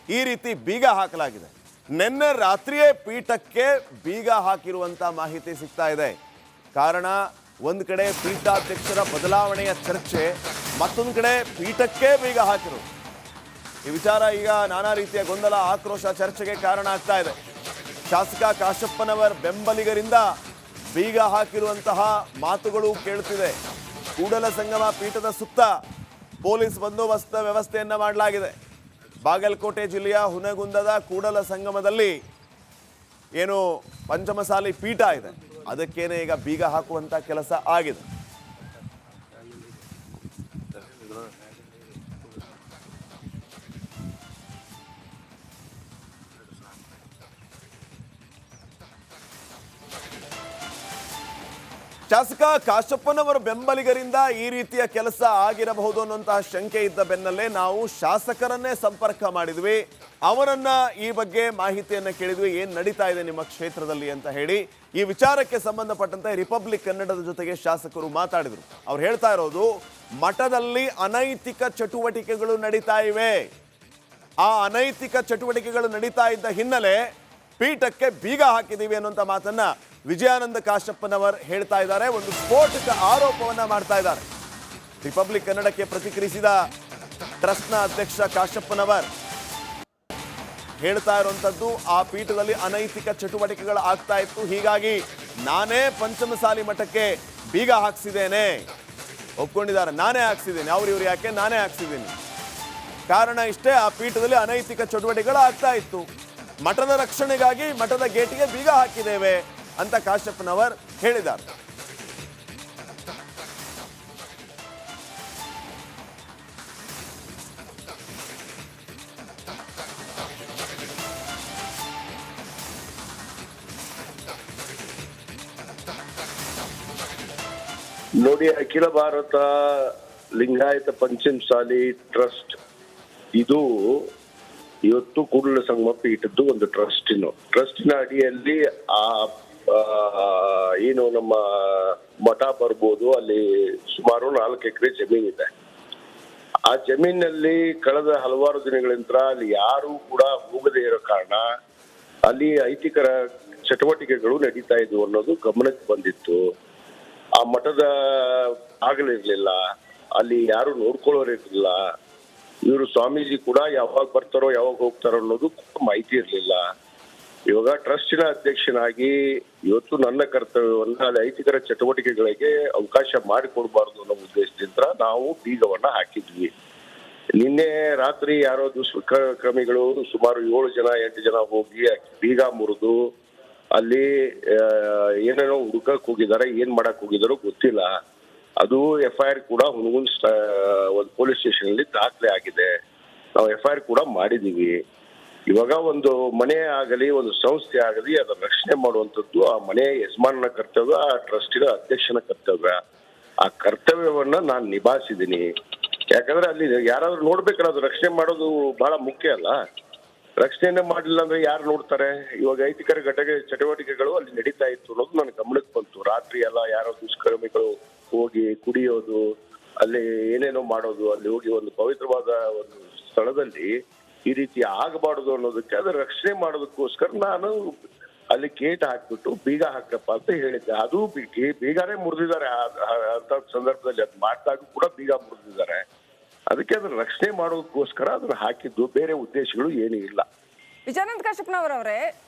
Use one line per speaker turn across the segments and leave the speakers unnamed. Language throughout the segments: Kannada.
ಈ ರೀತಿ ಬೀಗ ಹಾಕಲಾಗಿದೆ. ನಿನ್ನೆ ರಾತ್ರಿಯೇ ಪೀಠಕ್ಕೆ ಬೀಗ ಹಾಕಿರುವಂತ ಮಾಹಿತಿ ಸಿಗ್ತಾ ಇದೆ. ಕಾರಣ ಒಂದು ಕಡೆ ಪೀಠಾಧ್ಯಕ್ಷರ ಬದಲಾವಣೆಯ ಚರ್ಚೆ, ಮತ್ತೊಂದು ಕಡೆ ಪೀಠಕ್ಕೆ ಬೀಗ ಹಾಕಿರೋದು. ಈ ವಿಚಾರ ಈಗ ನಾನಾ ರೀತಿಯ ಗೊಂದಲ, ಆಕ್ರೋಶ, ಚರ್ಚೆಗೆ ಕಾರಣ ಆಗ್ತಾ ಇದೆ. ಶಾಸಕ ಕಾಶಪ್ಪನವರ್ ಬೆಂಬಲಿಗರಿಂದ ಬೀಗ ಹಾಕಿರುವಂತಹ ಮಾತುಗಳು ಕೇಳುತ್ತಿದೆ. ಕೂಡಲ ಸಂಗಮ ಪೀಠದ ಸುತ್ತ ಪೊಲೀಸ್ ಬಂದೋಬಸ್ತ್ ವ್ಯವಸ್ಥೆಯನ್ನ ಮಾಡಲಾಗಿದೆ. ಬಾಗಲಕೋಟೆ ಜಿಲ್ಲೆಯ ಹುನಗುಂದದ ಕೂಡಲ ಸಂಗಮದಲ್ಲಿ ಏನು ಪಂಚಮಸಾಲಿ ಪೀಠ ಇದೆ, ಅದಕ್ಕೇನೆ ಈಗ ಬೀಗ ಹಾಕುವಂತ ಕೆಲಸ ಆಗಿದೆ. ಶಾಸಕ ಕಾಶಪ್ಪನವರ ಬೆಂಬಲಿಗರಿಂದ ಈ ರೀತಿಯ ಕೆಲಸ ಆಗಿರಬಹುದು ಅನ್ನುವಂತಹ ಶಂಕೆ ಇದ್ದ ಬೆನ್ನಲ್ಲೇ ನಾವು ಶಾಸಕರನ್ನೇ ಸಂಪರ್ಕ ಮಾಡಿದ್ವಿ. ಅವರನ್ನ ಈ ಬಗ್ಗೆ ಮಾಹಿತಿಯನ್ನ ಕೇಳಿದ್ವಿ, ಏನ್ ನಡೀತಾ ಇದೆ ನಿಮ್ಮ ಕ್ಷೇತ್ರದಲ್ಲಿ ಅಂತ ಹೇಳಿ. ಈ ವಿಚಾರಕ್ಕೆ ಸಂಬಂಧಪಟ್ಟಂತೆ ರಿಪಬ್ಲಿಕ್ ಕನ್ನಡದ ಜೊತೆಗೆ ಶಾಸಕರು ಮಾತಾಡಿದ್ರು. ಅವ್ರು ಹೇಳ್ತಾ ಇರೋದು, ಮಠದಲ್ಲಿ ಅನೈತಿಕ ಚಟುವಟಿಕೆಗಳು ನಡೀತಾ ಇವೆ. ಆ ಅನೈತಿಕ ಚಟುವಟಿಕೆಗಳು ನಡೀತಾ ಇದ್ದ ಹಿನ್ನೆಲೆ ಪೀಠಕ್ಕೆ ಬೀಗ ಹಾಕಿದೀವಿ ಅನ್ನುವಂಥ ಮಾತನ್ನ ವಿಜಯಾನಂದ ಕಾಶಪ್ಪನವರ್ ಹೇಳ್ತಾ ಇದ್ದಾರೆ. ಒಂದು ಸ್ಫೋಟಕ ಆರೋಪವನ್ನ ಮಾಡ್ತಾ ಇದ್ದಾರೆ. ರಿಪಬ್ಲಿಕ್ ಕನ್ನಡಕ್ಕೆ ಪ್ರತಿಕ್ರಿಯಿಸಿದ ಟ್ರಸ್ಟ್ನ ಅಧ್ಯಕ್ಷ ಕಾಶಪ್ಪನವರ್ ಹೇಳ್ತಾ ಇರುವಂತದ್ದು, ಆ ಪೀಠದಲ್ಲಿ ಅನೈತಿಕ ಚಟುವಟಿಕೆಗಳು ಆಗ್ತಾ ಇತ್ತು, ಹೀಗಾಗಿ ನಾನೇ ಪಂಚಮಸಾಲಿ ಮಠಕ್ಕೆ ಬೀಗ ಹಾಕ್ಸಿದ್ದೇನೆ. ಒಪ್ಕೊಂಡಿದ್ದಾರೆ, ನಾನೇ ಹಾಕ್ಸಿದ್ದೇನೆ, ಇವ್ರು ಯಾಕೆ, ನಾನೇ ಹಾಕ್ಸಿದ್ದೀನಿ. ಕಾರಣ ಇಷ್ಟೇ, ಆ ಪೀಠದಲ್ಲಿ ಅನೈತಿಕ ಚಟುವಟಿಕೆಗಳು ಆಗ್ತಾ ಇತ್ತು, ಮಠದ ರಕ್ಷಣೆಗಾಗಿ ಮಠದ ಗೇಟಿಗೆ ಬೀಗ ಹಾಕಿದ್ದೇವೆ ಅಂತ ಕಾಶಪ್ಪನವರ್ ಹೇಳಿದ್ದಾರೆ.
ನೋಡಿ, ಅಖಿಲ ಭಾರತ ಲಿಂಗಾಯತ ಪಂಚಮಸಾಲಿ ಟ್ರಸ್ಟ್ ಇದು ಇವತ್ತು ಕೂಡಲ ಸಂಗಮ ಪೀಠದ್ದು ಒಂದು ಟ್ರಸ್ಟಿನ ಅಡಿಯಲ್ಲಿ ಏನು ನಮ್ಮ ಮಠ ಬರ್ಬೋದು. ಅಲ್ಲಿ ಸುಮಾರು 4 ಎಕರೆ ಜಮೀನಿದೆ. ಆ ಜಮೀನಲ್ಲಿ ಕಳೆದ ಹಲವಾರು ದಿನಗಳಿಂದ ಅಲ್ಲಿ ಯಾರು ಕೂಡ ಹೋಗದೇ ಇರೋ ಕಾರಣ ಅಲ್ಲಿ ಅನೈತಿಕ ಚಟುವಟಿಕೆಗಳು ನಡೀತಾ ಇದ್ವು ಅನ್ನೋದು ಗಮನಕ್ಕೆ ಬಂದಿತ್ತು. ಆ ಮಠದ ಆಗಲಿರ್ಲಿಲ್ಲ, ಅಲ್ಲಿ ಯಾರು ನೋಡ್ಕೊಳ್ಳೋರಿರ್ಲಿಲ್ಲ. ಇವರು ಸ್ವಾಮೀಜಿ ಕೂಡ ಯಾವಾಗ ಬರ್ತಾರೋ ಯಾವಾಗ ಹೋಗ್ತಾರೋ ಅನ್ನೋದು ಮಾಹಿತಿ ಇರಲಿಲ್ಲ. ಇವಾಗ ಟ್ರಸ್ಟಿನ ಅಧ್ಯಕ್ಷನಾಗಿ ಇವತ್ತು ನನ್ನ ಕರ್ತವ್ಯವನ್ನ ಅಲ್ಲಿ ಅನೈತಿಕ ಚಟುವಟಿಕೆಗಳಿಗೆ ಅವಕಾಶ ಮಾಡಿಕೊಡ್ಬಾರ್ದು ಅನ್ನೋ ಉದ್ದೇಶದಿಂದ ನಾವು ಬೀಗವನ್ನ ಹಾಕಿದ್ವಿ. ನಿನ್ನೆ ರಾತ್ರಿ ಯಾರೋ ದುಷ್ಕರ್ಮಿಗಳು ಸುಮಾರು 7 ಜನ 8 ಜನ ಹೋಗಿ ಬೀಗ ಮುರಿದು ಅಲ್ಲಿ ಏನೇನೋ ಹುಡುಕಕ್ ಹೋಗಿದ್ದಾರೆ, ಏನ್ ಮಾಡಕ್ ಹೋಗಿದಾರೋ ಗೊತ್ತಿಲ್ಲ. ಅದು FIR ಕೂಡ ಹುನಗುಂದ ಒಂದು ಪೊಲೀಸ್ ಸ್ಟೇಷನ್ ಅಲ್ಲಿ ದಾಖಲೆ ಆಗಿದೆ. ನಾವು FIR ಕೂಡ ಮಾಡಿದೀವಿ. ಇವಾಗ ಒಂದು ಮನೆ ಆಗಲಿ ಒಂದು ಸಂಸ್ಥೆ ಆಗಲಿ ಅದನ್ನ ರಕ್ಷಣೆ ಮಾಡುವಂಥದ್ದು ಆ ಮನೆಯ ಯಜಮಾನನ ಕರ್ತವ್ಯ, ಆ ಟ್ರಸ್ಟಿನ ಅಧ್ಯಕ್ಷನ ಕರ್ತವ್ಯ. ಆ ಕರ್ತವ್ಯವನ್ನ ನಾನು ನಿಭಾಯಿಸಿದ್ದೀನಿ. ಯಾಕಂದ್ರೆ ಅಲ್ಲಿ ಯಾರಾದ್ರೂ ನೋಡ್ಬೇಕಾದ್ರೆ ಅದು ರಕ್ಷಣೆ ಮಾಡೋದು ಬಹಳ ಮುಖ್ಯ ಅಲ್ಲ. ರಕ್ಷಣೆಯನ್ನೇ ಮಾಡಲಿಲ್ಲ ಅಂದ್ರೆ ಯಾರು ನೋಡ್ತಾರೆ? ಇವಾಗ ಅನೈತಿಕ ಚಟುವಟಿಕೆಗಳು ಅಲ್ಲಿ ನಡೀತಾ ಇತ್ತು ಅನ್ನೋದು ನನ್ನ ಗಮನಕ್ಕೆ ಬಂತು. ರಾತ್ರಿ ಎಲ್ಲ ಯಾರೋ ದುಷ್ಕರ್ಮಿಗಳು ಹೋಗಿ ಕುಡಿಯೋದು, ಅಲ್ಲಿ ಏನೇನೋ ಮಾಡೋದು, ಅಲ್ಲಿ ಹೋಗಿ ಒಂದು ಪವಿತ್ರವಾದ ಒಂದು ಸ್ಥಳದಲ್ಲಿ ಈ ರೀತಿ ಆಗಬಾರ್ದು ಅನ್ನೋದಕ್ಕೆ ಅದರ ರಕ್ಷಣೆ ಮಾಡೋದಕ್ಕೋಸ್ಕರ ನಾನು ಅಲ್ಲಿ ಗೇಟ್ ಹಾಕ್ಬಿಟ್ಟು ಬೀಗ ಹಾಕಪ್ಪ ಅಂತ ಹೇಳಿದ್ದೆ. ಅದು ಬೀಗಾನೇ ಮುರಿದಿದ್ದಾರೆ. ಅಂತ ಸಂದರ್ಭದಲ್ಲಿ ಅದು ಮಾಡಿದಾಗ ಕೂಡ ಬೀಗ ಮುರಿದಿದ್ದಾರೆ. ಅದಕ್ಕೆ ಅದನ್ನ ರಕ್ಷಣೆ ಮಾಡೋದಕ್ಕೋಸ್ಕರ ಅದನ್ನ ಹಾಕಿದ್ದು, ಬೇರೆ ಉದ್ದೇಶಗಳು ಏನೂ ಇಲ್ಲ.
ವಿಜಯಾನಂದ ಕಾಶಪ್ಪನವರವರೇ,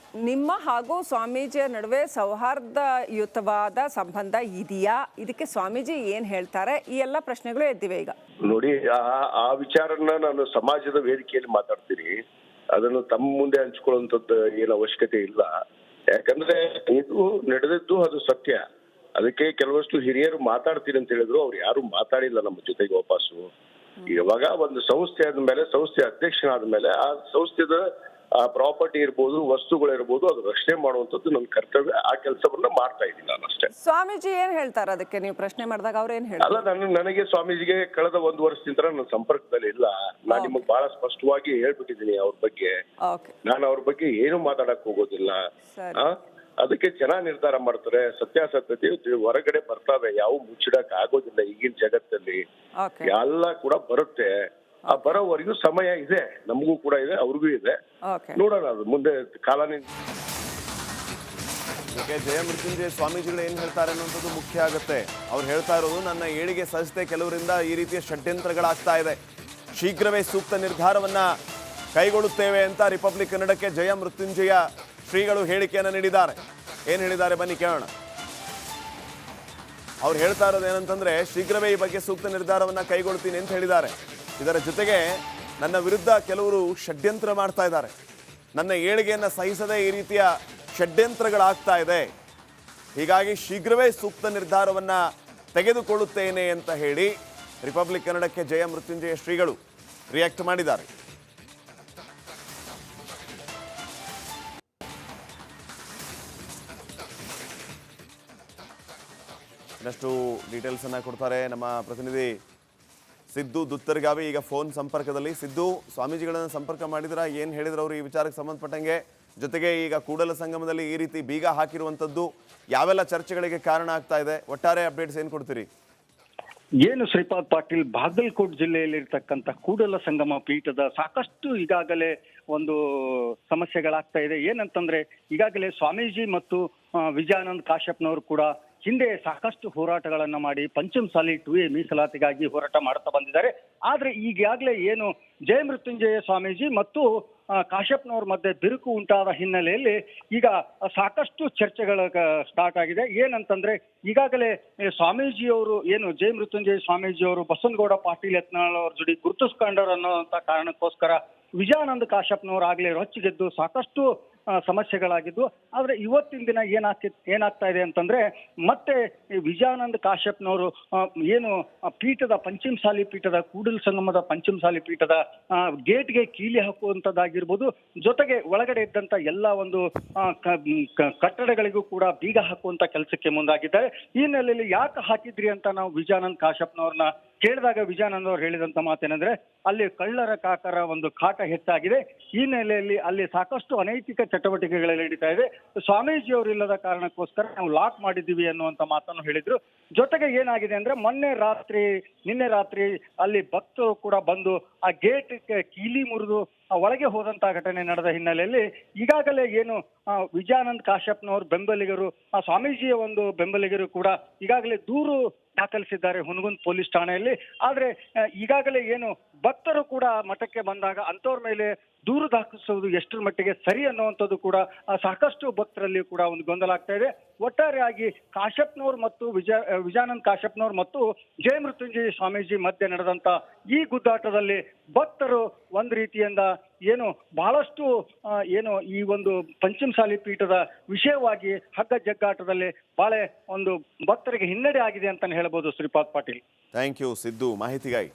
ನಿಮ್ಮ ಹಾಗೂ ಸ್ವಾಮೀಜಿಯ ನಡುವೆ ಸೌಹಾರ್ದಯುತವಾದ ಸಂಬಂಧ ಇದೆಯಾ? ಇದಕ್ಕೆ ಸ್ವಾಮೀಜಿ ಏನ್ ಹೇಳ್ತಾರೆ? ಈ ಎಲ್ಲ ಪ್ರಶ್ನೆಗಳು ಎದ್ದಿವೆ ಈಗ.
ನೋಡಿ, ಆ ವಿಚಾರನ ನಾನು ಸಮಾಜದ ವೇದಿಕೆಯಲ್ಲಿ ಮಾತಾಡ್ತೀನಿ. ಅದನ್ನು ತಮ್ಮ ಮುಂದೆ ಹಂಚ್ಕೊಳ್ಳುವಂಥದ್ದು ಏನು ಅವಶ್ಯಕತೆ ಇಲ್ಲ. ಯಾಕಂದ್ರೆ ಇದು ನಡೆದಿದ್ದು ಅದು ಸತ್ಯ. ಅದಕ್ಕೆ ಕೆಲವಷ್ಟು ಹಿರಿಯರು ಮಾತಾಡ್ತೀನಿ ಅಂತ ಹೇಳಿದ್ರು, ಅವ್ರು ಯಾರು ಮಾತಾಡಿಲ್ಲ ನಮ್ಮ ಜೊತೆಗೆ ವಾಪಸ್ಸು. ಇವಾಗ ಒಂದು ಸಂಸ್ಥೆ ಆದ್ಮೇಲೆ, ಸಂಸ್ಥೆ ಅಧ್ಯಕ್ಷನಾದ ಮೇಲೆ ಆ ಸಂಸ್ಥೆದ ಪ್ರಾಪರ್ಟಿ ಇರ್ಬೋದು, ವಸ್ತುಗಳಿರ್ಬೋದು, ಅದು ರಕ್ಷಣೆ ಮಾಡುವಂತದ್ದು ನನ್ನ ಕರ್ತವ್ಯ. ಆ ಕೆಲಸವನ್ನ ಮಾಡ್ತಾ ಇದ್ದೀನಿ ನಾನು ಅಷ್ಟೇ.
ಸ್ವಾಮೀಜಿ ಏನ್ ಹೇಳ್ತಾರೆ ಅದಕ್ಕೆ ನೀವು ಪ್ರಶ್ನೆ ಮಾಡಿದಾಗ? ಅವ್ರು ಏನ್ ಹೇಳ್ತಾರೆ?
ಅಲ್ಲ, ನನಗೆ ಸ್ವಾಮೀಜಿಗೆ ಕಳೆದ 1 ವರ್ಷದಿಂದ ನನ್ನ ಸಂಪರ್ಕದಲ್ಲಿ ಇಲ್ಲ. ನಾನು ನಿಮಗೆ ಬಹಳ ಸ್ಪಷ್ಟವಾಗಿ ಹೇಳ್ಬಿಟ್ಟಿದ್ದೀನಿ ಅವ್ರ ಬಗ್ಗೆ. ನಾನು ಅವ್ರ ಬಗ್ಗೆ ಏನು ಮಾತಾಡಕ್ ಹೋಗೋದಿಲ್ಲ. ಅದಕ್ಕೆ ಜನ ನಿರ್ಧಾರ ಮಾಡ್ತಾರೆ. ಸತ್ಯಾಸತ್ಯತೆ ಹೊರಗಡೆ ಬರ್ತಾವೆ, ಯಾವ ಮುಚ್ಚಿಡಕ್ ಆಗೋದಿಲ್ಲ ಈಗಿನ ಜಗತ್ತಲ್ಲಿ. ಎಲ್ಲ ಕೂಡ ಬರುತ್ತೆ. ಆ ಬರೋವರೆಗೂ ಸಮಯ ಇದೆ, ನಮಗೂ ಕೂಡ ಇದೆ, ಅವ್ರಿಗೂ ಇದೆ.
ಓಕೆ,
ನೋಡೋಣ, ಅದು ಮುಂದೆ ಕಾಲನೇ.
ಇದಕ್ಕೆ ಜಯಮೃತ್ಯುಂಜಯ ಸ್ವಾಮೀಜಿಗಳು ಏನು ಹೇಳ್ತಾರೆ ಅನ್ನೋಂಥದ್ದು ಮುಖ್ಯ ಆಗುತ್ತೆ. ಅವ್ರು ಹೇಳ್ತಾ ಇರೋದು, ನನ್ನ ಏಳಿಗೆ ಸಹಿಸದೆ ಕೆಲವರಿಂದ ಈ ರೀತಿಯ ಷಡ್ಯಂತ್ರಗಳಾಗ್ತಾ ಇದೆ, ಶೀಘ್ರವೇ ಸೂಕ್ತ ನಿರ್ಧಾರವನ್ನ ಕೈಗೊಳ್ಳುತ್ತೇವೆ ಅಂತ ರಿಪಬ್ಲಿಕ್ ಕನ್ನಡಕ್ಕೆ ಜಯಮೃತ್ಯುಂಜಯ ಶ್ರೀಗಳು ಹೇಳಿಕೆಯನ್ನು ನೀಡಿದ್ದಾರೆ. ಏನು ಹೇಳಿದ್ದಾರೆ ಬನ್ನಿ ಕೇಳೋಣ. ಅವ್ರು ಹೇಳ್ತಾ ಇರೋದು ಏನಂತಂದ್ರೆ, ಶೀಘ್ರವೇ ಈ ಬಗ್ಗೆ ಸೂಕ್ತ ನಿರ್ಧಾರವನ್ನ ಕೈಗೊಳ್ತೀನಿ ಅಂತ ಹೇಳಿದ್ದಾರೆ. ಇದರ ಜೊತೆಗೆ ನನ್ನ ವಿರುದ್ಧ ಕೆಲವರು ಷಡ್ಯಂತ್ರ ಮಾಡ್ತಾ ಇದ್ದಾರೆ, ನನ್ನ ಏಳಿಗೆಯನ್ನು ಸಹಿಸದೆ ಈ ರೀತಿಯ ಷಡ್ಯಂತ್ರಗಳಾಗ್ತಾ ಇದೆ, ಹೀಗಾಗಿ ಶೀಘ್ರವೇ ಸೂಕ್ತ ನಿರ್ಧಾರವನ್ನ ತೆಗೆದುಕೊಳ್ಳುತ್ತೇನೆ ಅಂತ ಹೇಳಿ ರಿಪಬ್ಲಿಕ್ ಕನ್ನಡಕ್ಕೆ ಜಯಮೃತ್ಯುಂಜಯ ಶ್ರೀಗಳು ರಿಯಾಕ್ಟ್ ಮಾಡಿದ್ದಾರೆ. ಇನ್ನಷ್ಟು ಡೀಟೇಲ್ಸ್ ಅನ್ನ ಕೊಡ್ತಾರೆ ನಮ್ಮ ಪ್ರತಿನಿಧಿ ಸಿದ್ದು ದುತ್ತರ್ಗಾವಿ. ಈಗ ಫೋನ್ ಸಂಪರ್ಕದಲ್ಲಿ. ಸಿದ್ದು, ಸ್ವಾಮೀಜಿಗಳನ್ನ ಸಂಪರ್ಕ ಮಾಡಿದ್ರ, ಏನ್ ಹೇಳಿದ್ರು ಅವರು ಈ ವಿಚಾರಕ್ಕೆ ಸಂಬಂಧಪಟ್ಟಂಗೆ? ಜೊತೆಗೆ ಈಗ ಕೂಡಲ ಸಂಗಮದಲ್ಲಿ ಈ ರೀತಿ ಬೀಗ ಹಾಕಿರುವಂತದ್ದು ಯಾವೆಲ್ಲ ಚರ್ಚೆಗಳಿಗೆ ಕಾರಣ ಆಗ್ತಾ ಇದೆ? ಒಟ್ಟಾರೆ ಅಪ್ಡೇಟ್ಸ್ ಏನ್ ಕೊಡ್ತೀರಿ?
ಏನು ಶ್ರೀಪಾದ್ ಪಾಟೀಲ್, ಬಾಗಲಕೋಟ್ ಜಿಲ್ಲೆಯಲ್ಲಿರ್ತಕ್ಕಂಥ ಕೂಡಲ ಸಂಗಮ ಪೀಠದ ಸಾಕಷ್ಟು ಈಗಾಗಲೇ ಒಂದು ಸಮಸ್ಯೆಗಳಾಗ್ತಾ ಇದೆ. ಏನಂತಂದ್ರೆ, ಈಗಾಗಲೇ ಸ್ವಾಮೀಜಿ ಮತ್ತು ವಿಜಯಾನಂದ್ ಕಾಶ್ಯಪ್ನವರು ಕೂಡ ಹಿಂದೆ ಸಾಕಷ್ಟು ಹೋರಾಟಗಳನ್ನ ಮಾಡಿ ಪಂಚಮಸಾಲಿ 2A ಮೀಸಲಾತಿಗಾಗಿ ಹೋರಾಟ ಮಾಡ್ತಾ ಬಂದಿದ್ದಾರೆ. ಆದ್ರೆ ಈಗಾಗಲೇ ಏನು ಜಯಮೃತ್ಯುಂಜಯ ಸ್ವಾಮೀಜಿ ಮತ್ತು ಕಾಶ್ಯಪ್ನವ್ರ ಮಧ್ಯೆ ಬಿರುಕು ಉಂಟಾದ ಹಿನ್ನೆಲೆಯಲ್ಲಿ ಈಗ ಸಾಕಷ್ಟು ಚರ್ಚೆಗಳ ಸ್ಟಾರ್ಟ್ ಆಗಿದೆ. ಏನಂತಂದ್ರೆ, ಈಗಾಗಲೇ ಸ್ವಾಮೀಜಿಯವರು ಏನು ಜಯಮೃತ್ಯುಂಜಯ ಸ್ವಾಮೀಜಿಯವರು ಬಸವನಗೌಡ ಪಾಟೀಲ್ ಯತ್ನಾಳ್ ಅವ್ರ ಜೊತೆ ಗುರುತಿಸ್ಕೊಂಡರು ಅನ್ನೋಂಥ ಕಾರಣಕ್ಕೋಸ್ಕರ ವಿಜಯಾನಂದ ಕಾಶ್ಯಪ್ನವ್ರು ಆಗ್ಲೇ ರೊಚ್ಚಿಗೆದ್ದು ಸಾಕಷ್ಟು ಸಮಸ್ಯೆಗಳಾಗಿದ್ದು. ಆದ್ರೆ ಇವತ್ತಿನ ದಿನ ಏನಾಗ್ತಾ ಇದೆ ಅಂತಂದ್ರೆ, ಮತ್ತೆ ವಿಜಯಾನಂದ ಕಾಶ್ಯಪ್ನವರು ಏನು ಪೀಠದ ಪಂಚಮಸಾಲಿ ಪೀಠದ ಕೂಡಲ ಸಂಗಮದ ಪಂಚಮಸಾಲಿ ಪೀಠದ ಗೇಟ್ಗೆ ಕೀಲಿ ಹಾಕುವಂತದ್ದಾಗಿರ್ಬೋದು, ಜೊತೆಗೆ ಒಳಗಡೆ ಇದ್ದಂತ ಎಲ್ಲ ಒಂದು ಕಟ್ಟಡಗಳಿಗೂ ಕೂಡ ಬೀಗ ಹಾಕುವಂತ ಕೆಲಸಕ್ಕೆ ಮುಂದಾಗಿದ್ದಾರೆ. ಈ ಹಿನ್ನೆಲೆಯಲ್ಲಿ ಯಾಕೆ ಹಾಕಿದ್ರಿ ಅಂತ ನಾವು ವಿಜಯಾನಂದ್ ಕಾಶ್ಯಪ್ನವ್ರನ್ನ ಕೇಳಿದಾಗ ವಿಜಯಾನಂದ್ ಅವರು ಹೇಳಿದಂತ ಮಾತೇನಂದ್ರೆ, ಅಲ್ಲಿ ಕಳ್ಳರ ಕಾಕರ ಒಂದು ಕಾಟ ಹೆಚ್ಚಾಗಿದೆ, ಈ ಹಿನ್ನೆಲೆಯಲ್ಲಿ ಅಲ್ಲಿ ಸಾಕಷ್ಟು ಅನೈತಿಕ ಚಟುವಟಿಕೆಗಳು ನಡೀತಾ ಇದೆ, ಸ್ವಾಮೀಜಿಯವರು ಇಲ್ಲದ ಕಾರಣಕ್ಕೋಸ್ಕರ ನಾವು ಲಾಕ್ ಮಾಡಿದ್ದೀವಿ ಅನ್ನುವಂತ ಮಾತನ್ನು ಹೇಳಿದ್ರು. ಜೊತೆಗೆ ಏನಾಗಿದೆ ಅಂದ್ರೆ, ನಿನ್ನೆ ರಾತ್ರಿ ಅಲ್ಲಿ ಭಕ್ತರು ಕೂಡ ಬಂದು ಆ ಗೇಟ್ ಕೀಲಿ ಮುರಿದು ಒಳಗೆ ಹೋದಂತ ಘಟನೆ ನಡೆದ ಹಿನ್ನೆಲೆಯಲ್ಲಿ ಈಗಾಗಲೇ ಏನು ವಿಜಯಾನಂದ್ ಕಾಶ್ಯಪ್ನವ್ರ ಬೆಂಬಲಿಗರು, ಆ ಸ್ವಾಮೀಜಿಯ ಒಂದು ಬೆಂಬಲಿಗರು ಕೂಡ ಈಗಾಗಲೇ ದೂರು ದಾಖಲಿಸಿದ್ದಾರೆ ಹುನಗುಂದ್ ಪೊಲೀಸ್ ಠಾಣೆಯಲ್ಲಿ. ಆದ್ರೆ ಈಗಾಗಲೇ ಏನು ಭಕ್ತರು ಕೂಡ ಮಠಕ್ಕೆ ಬಂದಾಗ ಅಂತವ್ರ ಮೇಲೆ ದೂರು ದಾಖಲಿಸುವುದು ಎಷ್ಟರ ಮಟ್ಟಿಗೆ ಸರಿ ಅನ್ನುವಂಥದ್ದು ಕೂಡ ಸಾಕಷ್ಟು ಭಕ್ತರಲ್ಲಿ ಕೂಡ ಒಂದು ಗೊಂದಲ ಆಗ್ತಾ ಇದೆ. ಒಟ್ಟಾರೆಯಾಗಿ ಕಾಶ್ಯಪ್ನವ್ರು ಮತ್ತು ವಿಜಯಾನಂದ್ ಕಾಶ್ಯಪ್ನವ್ರು ಮತ್ತು ಜಯಮೃತ್ಯುಂಜಯ ಸ್ವಾಮೀಜಿ ಮಧ್ಯೆ ನಡೆದಂತ ಈ ಗುದ್ದಾಟದಲ್ಲಿ ಭಕ್ತರು ಒಂದು ರೀತಿಯಿಂದ ಏನು ಬಹಳಷ್ಟು ಏನು ಈ ಒಂದು ಪಂಚಮಸಾಲಿ ಪೀಠದ ವಿಷಯವಾಗಿ ಹಗ್ಗ ಜಗ್ಗಾಟದಲ್ಲಿ ಬಹಳ ಒಂದು ಭಕ್ತರಿಗೆ ಹಿನ್ನಡೆ ಆಗಿದೆ ಅಂತಾನೆ ಹೇಳ್ಬೋದು ಶ್ರೀಪಾದ್ ಪಾಟೀಲ್.
ಥ್ಯಾಂಕ್ ಯು ಸಿದ್ದು ಮಾಹಿತಿಗಾಗಿ.